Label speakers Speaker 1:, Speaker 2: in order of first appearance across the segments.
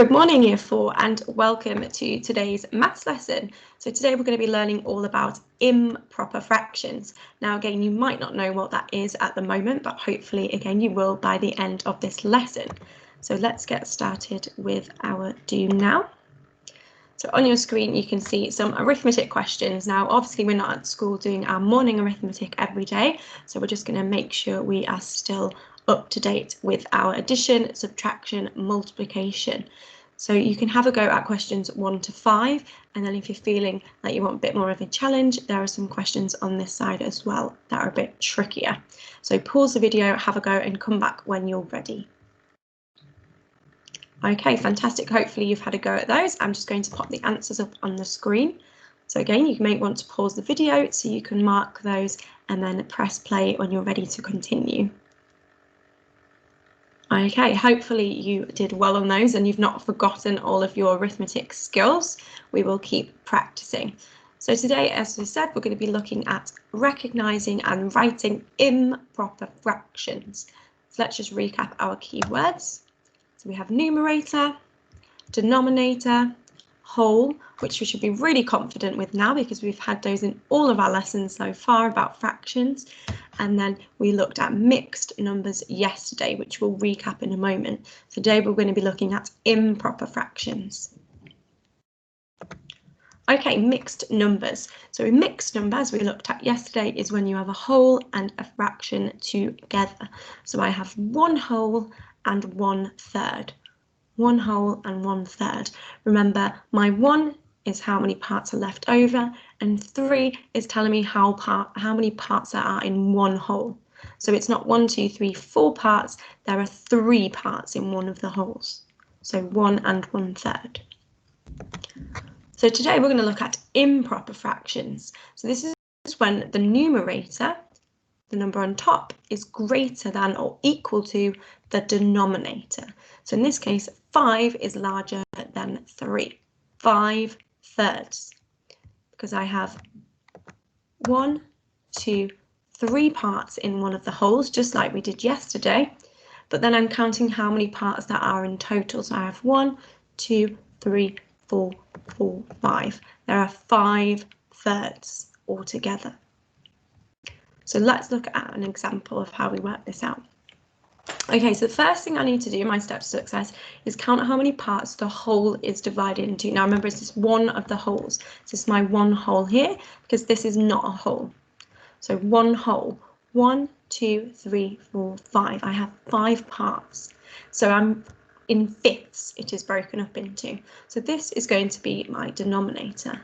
Speaker 1: Good morning, Year 4, and welcome to today's maths lesson. So today we're going to be learning all about improper fractions. Now, again, you might not know what that is at the moment, but hopefully, again, you will by the end of this lesson. So let's get started with our do now. So on your screen, you can see some arithmetic questions. Now, obviously, we're not at school doing our morning arithmetic every day, so we're just going to make sure we are still up to date with our addition, subtraction, multiplication. So you can have a go at questions 1 to 5, and then if you're feeling like you want a bit more of a challenge, there are some questions on this side as well that are a bit trickier. So pause the video, have a go, and come back when you're ready. Okay, fantastic. Hopefully you've had a go at those. I'm just going to pop the answers up on the screen. So again, you may want to pause the video so you can mark those and then press play when you're ready to continue. Okay, hopefully you did well on those and you've not forgotten all of your arithmetic skills. We will keep practicing. So today, as we said, we're going to be looking at recognising and writing improper fractions. So let's just recap our keywords. So we have numerator, denominator, whole, which we should be really confident with now because we've had those in all of our lessons so far about fractions. And then we looked at mixed numbers yesterday, which we'll recap in a moment. Today we're going to be looking at improper fractions. Okay, mixed numbers. So a mixed number, as we looked at yesterday, is when you have a whole and a fraction together. So I have one whole and 1/3. One whole and 1/3. Remember, my 1 is how many parts are left over, and 3 is telling me how many parts there are in one whole. So it's not 1, 2, 3, 4 parts. There are 3 parts in one of the wholes. So 1 and 1/3. So today we're going to look at improper fractions. So this is when the numerator, the number on top, is greater than or equal to the denominator. So in this case, 5 is larger than 3, 5/3, because I have 1, 2, 3 parts in one of the wholes, just like we did yesterday, but then I'm counting how many parts there are in total. So I have 1, 2, 3, 4, 5. There are 5/3 altogether. So let's look at an example of how we work this out. Okay, so the first thing I need to do, my step to success, is count how many parts the whole is divided into. Now remember, this is one of the wholes. This is my one whole here, because this is not a whole. So one whole, 1, 2, 3, 4, 5. I have 5 parts. So I'm in fifths, it is broken up into. So this is going to be my denominator,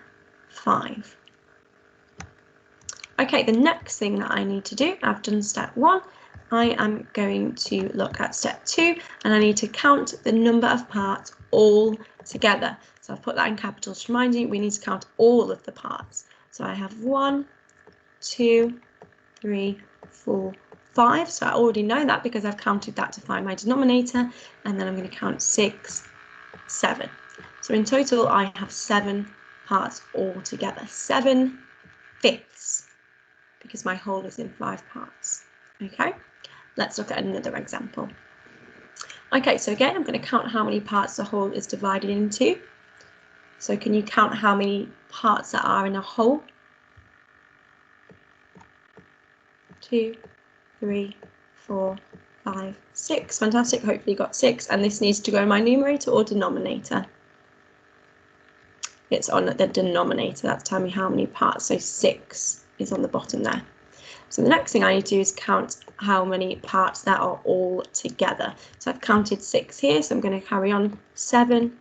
Speaker 1: 5. Okay, the next thing that I need to do, I've done step 1, I am going to look at step 2, and I need to count the number of parts all together. So I've put that in capitals to remind you, we need to count all of the parts. So I have 1, 2, 3, 4, 5. So I already know that because I've counted that to find my denominator, and then I'm going to count 6, 7. So in total, I have 7 parts all together, 7/5, because my whole is in 5 parts. Okay, let's look at another example. Okay, so again, I'm going to count how many parts the whole is divided into. So can you count how many parts there are in a whole? 2, 3, 4, 5, 6. Fantastic, hopefully you got 6. And this needs to go in my numerator or denominator. It's on the denominator, that's telling me how many parts. So 6 is on the bottom there. So the next thing I need to do is count how many parts there are all together. So I've counted 6 here, so I'm going to carry on 7,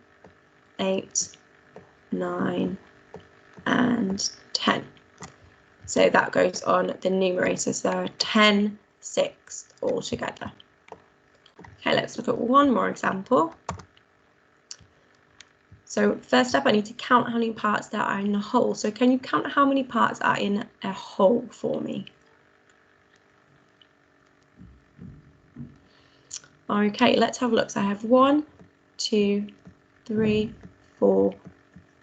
Speaker 1: 8, 9, and 10. So that goes on the numerator, so there are 10/6 altogether. Okay, let's look at one more example. So first up, I need to count how many parts there are in a whole. So can you count how many parts are in a whole for me? Okay, let's have a look. So I have 1, 2, 3, 4,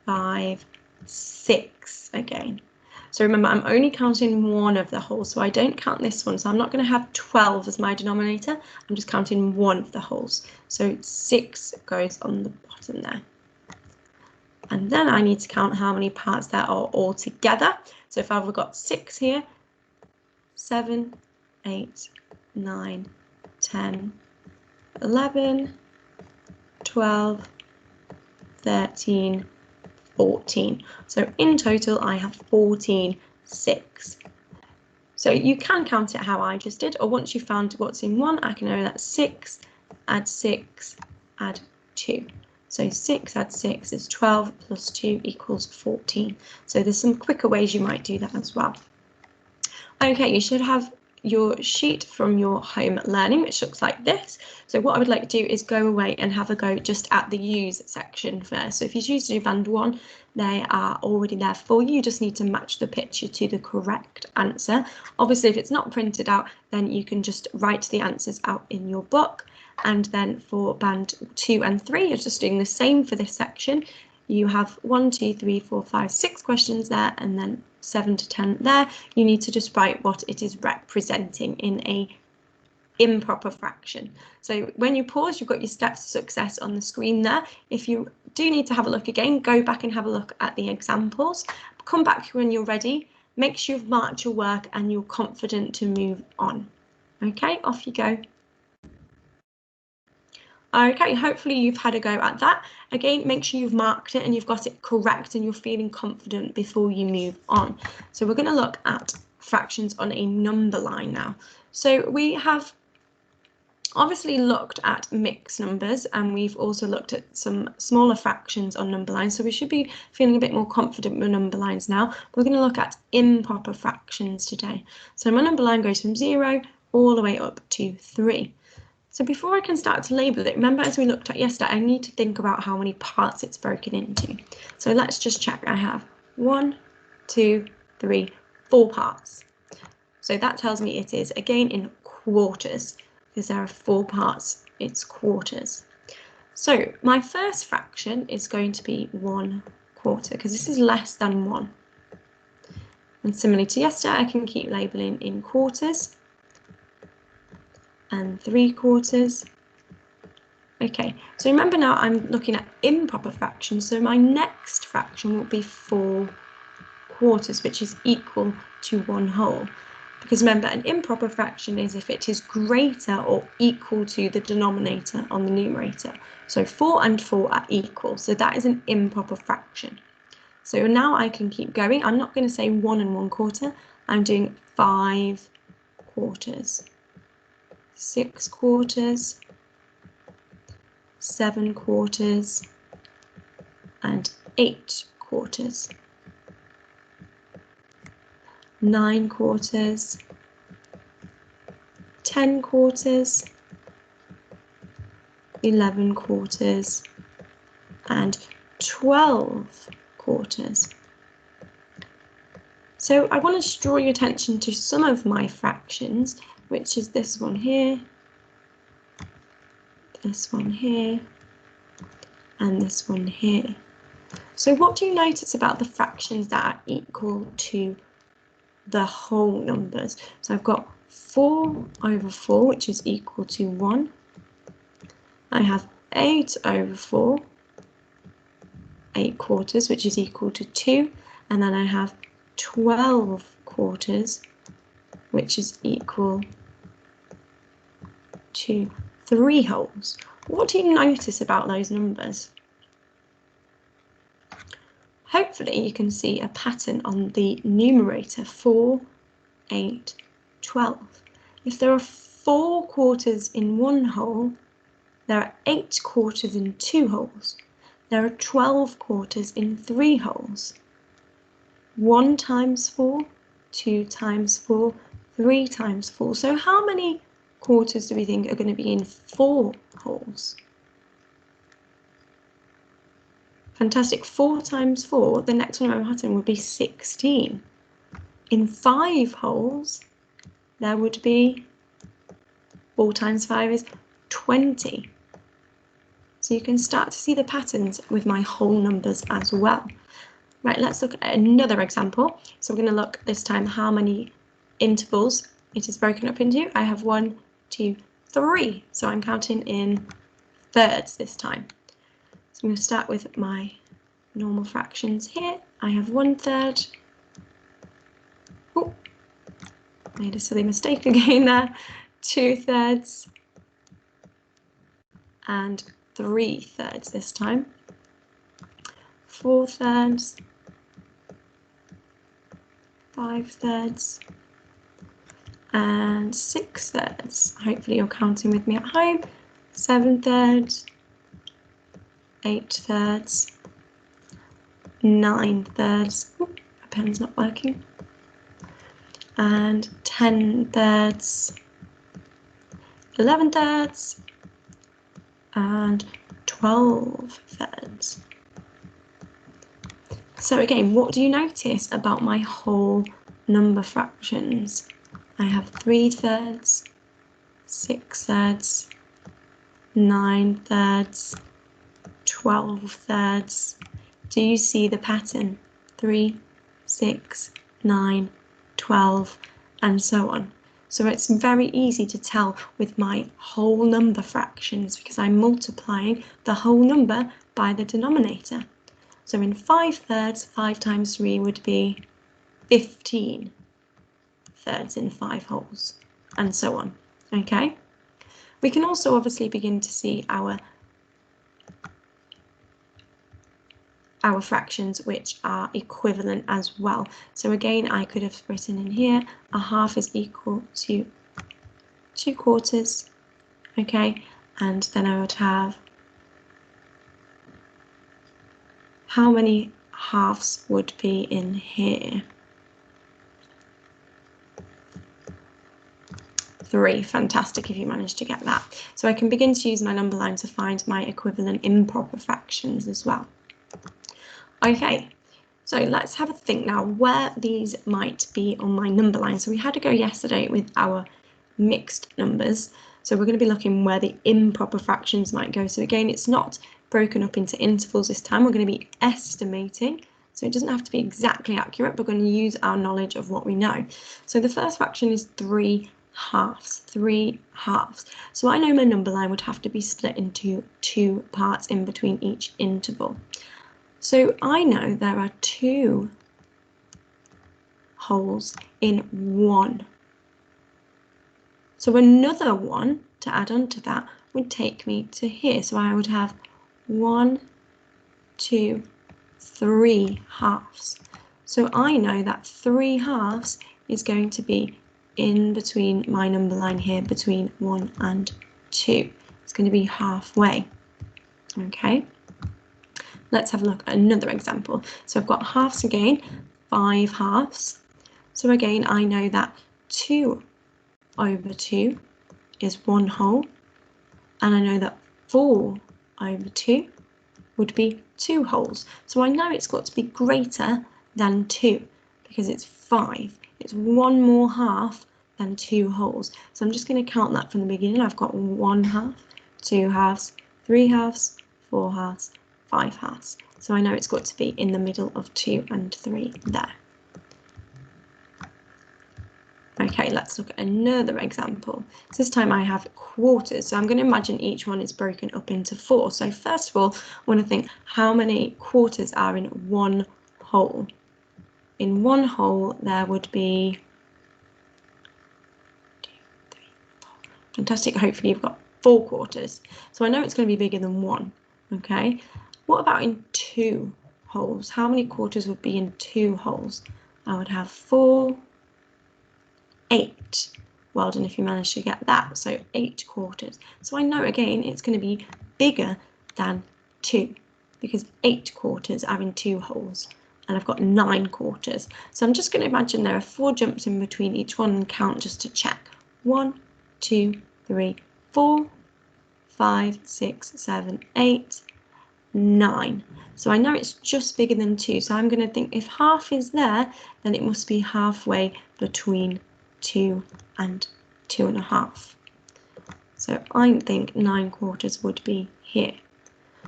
Speaker 1: 5, 6 again. So remember, I'm only counting one of the wholes, so I don't count this one. So I'm not going to have 12 as my denominator. I'm just counting one of the wholes. So 6 goes on the bottom there. And then I need to count how many parts there are all together. So if I've got 6 here, 7, 8, 9, 10, 11, 12, 13, 14. So in total, I have 14 6. So you can count it how I just did, or once you've found what's in one, I can know that's 6, add 6, add 2. So 6 add 6 is 12 plus 2 equals 14. So there's some quicker ways you might do that as well. Okay, you should have your sheet from your home learning, which looks like this. So what I would like to do is go away and have a go just at the use section first. So if you choose to do band 1, they are already there for you. You just need to match the picture to the correct answer. Obviously, if it's not printed out, then you can just write the answers out in your book. And then for band 2 and 3, you're just doing the same for this section. You have 1, 2, 3, 4, 5, 6 questions there, and then 7 to 10 there. You need to just write what it is representing in a improper fraction. So when you pause, you've got your steps to success on the screen there. If you do need to have a look again, go back and have a look at the examples. Come back when you're ready. Make sure you've marked your work and you're confident to move on. Okay, off you go. Okay, hopefully you've had a go at that. Again, make sure you've marked it and you've got it correct and you're feeling confident before you move on. So we're going to look at fractions on a number line now. So we have obviously looked at mixed numbers and we've also looked at some smaller fractions on number lines. So we should be feeling a bit more confident with number lines now. We're going to look at improper fractions today. So my number line goes from 0 all the way up to 3. So before I can start to label it, remember as we looked at yesterday, I need to think about how many parts it's broken into. So let's just check. I have 1, 2, 3, 4 parts. So that tells me it is, again, in quarters, because there are 4 parts, it's quarters. So my first fraction is going to be 1/4, because this is less than 1. And similarly to yesterday, I can keep labeling in quarters and 3/4. Okay, so remember now I'm looking at improper fractions, so my next fraction will be 4/4, which is equal to 1/2. Because remember, an improper fraction is if it is greater or equal to the denominator on the numerator. So 4 and 4 are equal, so that is an improper fraction. So now I can keep going. I'm not going to say 1 1/4, I'm doing 5/4. 6/4, 7/4, and 8/4. 9/4, 10/4, 11/4, and 12/4. So I want to draw your attention to some of my fractions, which is this one here, this one here, and this one here. So what do you notice about the fractions that are equal to the whole numbers? So I've got 4/4, which is equal to 1. I have 8/4, 8/4, which is equal to 2. And then I have 12/4, which is equal to 3/2. What do you notice about those numbers? Hopefully you can see a pattern on the numerator, 4, 8, 12. If there are 4/4 in one whole, there are 8/4 in 2 wholes. There are 12/4 in 3 wholes. 1 times 4, 2 times 4, 3 times 4. So how many quarters do we think are going to be in 4 wholes? Fantastic. 4 times 4, the next one on my pattern would be 16. In 5 wholes, there would be 4 times 5 is 20. So you can start to see the patterns with my whole numbers as well. Right, let's look at another example. So we're going to look this time how many intervals it is broken up into. I have 1, 2, 3. So I'm counting in thirds this time. So I'm going to start with my normal fractions here. I have 1/3. Oh, made a silly mistake again there. 2/3 and 3/3 this time. 4/3, 5/3 and 6/3. Hopefully you're counting with me at home. 7/3, 8/3, 9/3. Oh, my pen's not working. And 10/3, 11/3 and 12/3. So again, what do you notice about my whole number fractions? I have 3/3, 6/3, 9/3, 12/3. Do you see the pattern? 3, 6, 9, 12, and so on. So it's very easy to tell with my whole number fractions because I'm multiplying the whole number by the denominator. So in 5/3, 5 times 3 would be 15 thirds in 5 wholes, and so on. Okay? We can also obviously begin to see our fractions which are equivalent as well. So again, I could have written in here, a half is equal to 2/4, okay? And then I would have, how many halves would be in here? 3, fantastic if you managed to get that. So I can begin to use my number line to find my equivalent improper fractions as well. Okay, so let's have a think now where these might be on my number line. So we had to go yesterday with our mixed numbers. So we're going to be looking where the improper fractions might go. So again, it's not broken up into intervals this time. We're going to be estimating. So it doesn't have to be exactly accurate. We're going to use our knowledge of what we know. So the first fraction is 3 halves, 3 halves. So I know my number line would have to be split into 2 parts in between each interval. So I know there are 2 wholes in 1. So another 1 to add on to that would take me to here. So I would have 1, 2, 3 halves. So I know that 3 halves is going to be in between my number line here, between 1 and 2. It's going to be halfway. Okay. Let's have a look at another example. So I've got halves again, 5 halves. So again, I know that 2 over 2 is 1 whole, and I know that 4 over 2 would be 2 wholes. So I know it's got to be greater than 2 because it's 5. It's 1 more half than 2 wholes. So I'm just going to count that from the beginning. I've got 1 half, 2 halves, 3 halves, 4 halves, 5 halves. So I know it's got to be in the middle of 2 and 3 there. Okay, let's look at another example. So this time I have quarters. So I'm going to imagine each one is broken up into 4. So first of all, I want to think how many quarters are in 1 whole. In 1 whole, there would be 2, 3, 4. Fantastic. Hopefully you've got 4 quarters. So I know it's going to be bigger than 1. Okay. What about in 2 wholes? How many quarters would be in 2 wholes? I would have 4, 8. Well done if you managed to get that. So 8 quarters. So I know again it's going to be bigger than 2 because 8 quarters are in 2 wholes and I've got 9 quarters. So I'm just going to imagine there are 4 jumps in between each one and count just to check. 1, 2, 3, 4, 5, 6, 7, 8, 9. So I know it's just bigger than 2. So I'm going to think if half is there, then it must be halfway between 2 and 2.5. So I think 9 quarters would be here.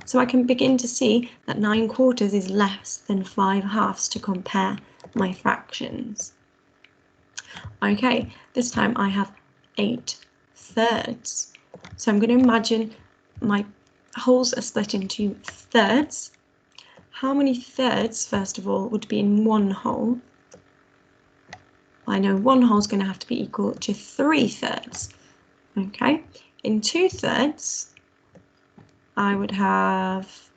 Speaker 1: So I can begin to see that 9/4 is less than 5/2 to compare my fractions. Okay, this time I have 8/3. So I'm going to imagine my wholes are split into thirds. How many thirds, first of all, would be in one whole? I know one whole is going to have to be equal to 3/3. Okay, in 2/3, I would have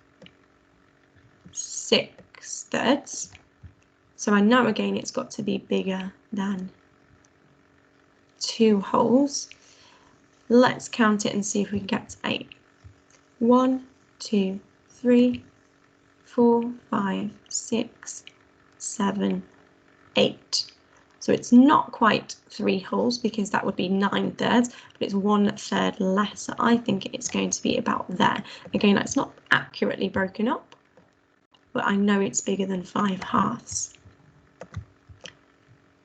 Speaker 1: 6/3. So I know again it's got to be bigger than 2 wholes. Let's count it and see if we can get to 8. 1, 2, 3, 4, 5, 6, 7, 8. So it's not quite 3 wholes because that would be 9/3, but it's 1/3 less. So I think it's going to be about there. Again, that's not accurately broken up, but I know it's bigger than 5/2.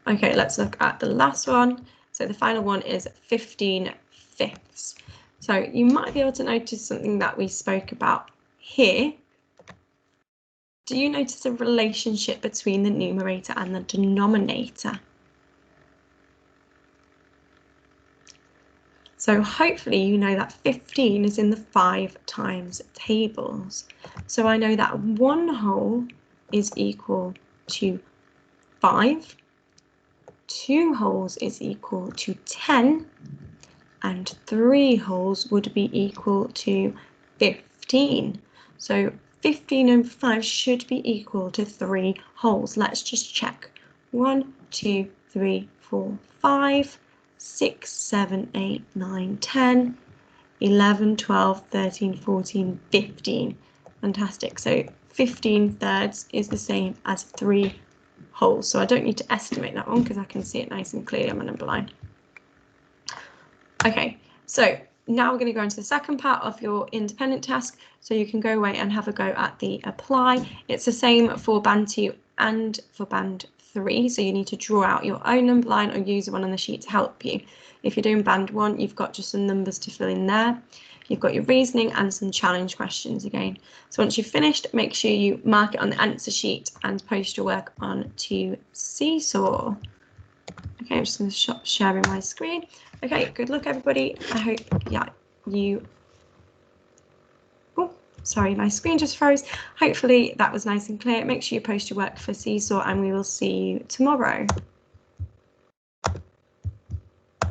Speaker 1: Okay, let's look at the last one. So the final one is 15/5. So you might be able to notice something that we spoke about here. Do you notice a relationship between the numerator and the denominator? So hopefully you know that 15 is in the 5 times tables. So I know that 1 whole is equal to 5, 2 wholes is equal to 10, and 3 wholes would be equal to 15. So 15 over 5 should be equal to 3 wholes. Let's just check. 1, 2, 3, 4, 5, 6, 7, 8, 9, 10, 11, 12, 13, 14, 15. Fantastic. So 15/3 is the same as 3 wholes. So I don't need to estimate that one because I can see it nice and clearly on my number line. Okay, so now we're going to go into the second part of your independent task. So you can go away and have a go at the apply. It's the same for band 2 and for band 3. So you need to draw out your own number line or use one on the sheet to help you. If you're doing band 1, you've got just some numbers to fill in there. You've got your reasoning and some challenge questions again. So once you've finished, make sure you mark it on the answer sheet and post your work on to Seesaw. Okay, I'm just going to stop sharing my screen. Okay, good luck everybody. I hope, oh, sorry, my screen just froze. Hopefully that was nice and clear. Make sure you post your work for Seesaw and we will see you tomorrow.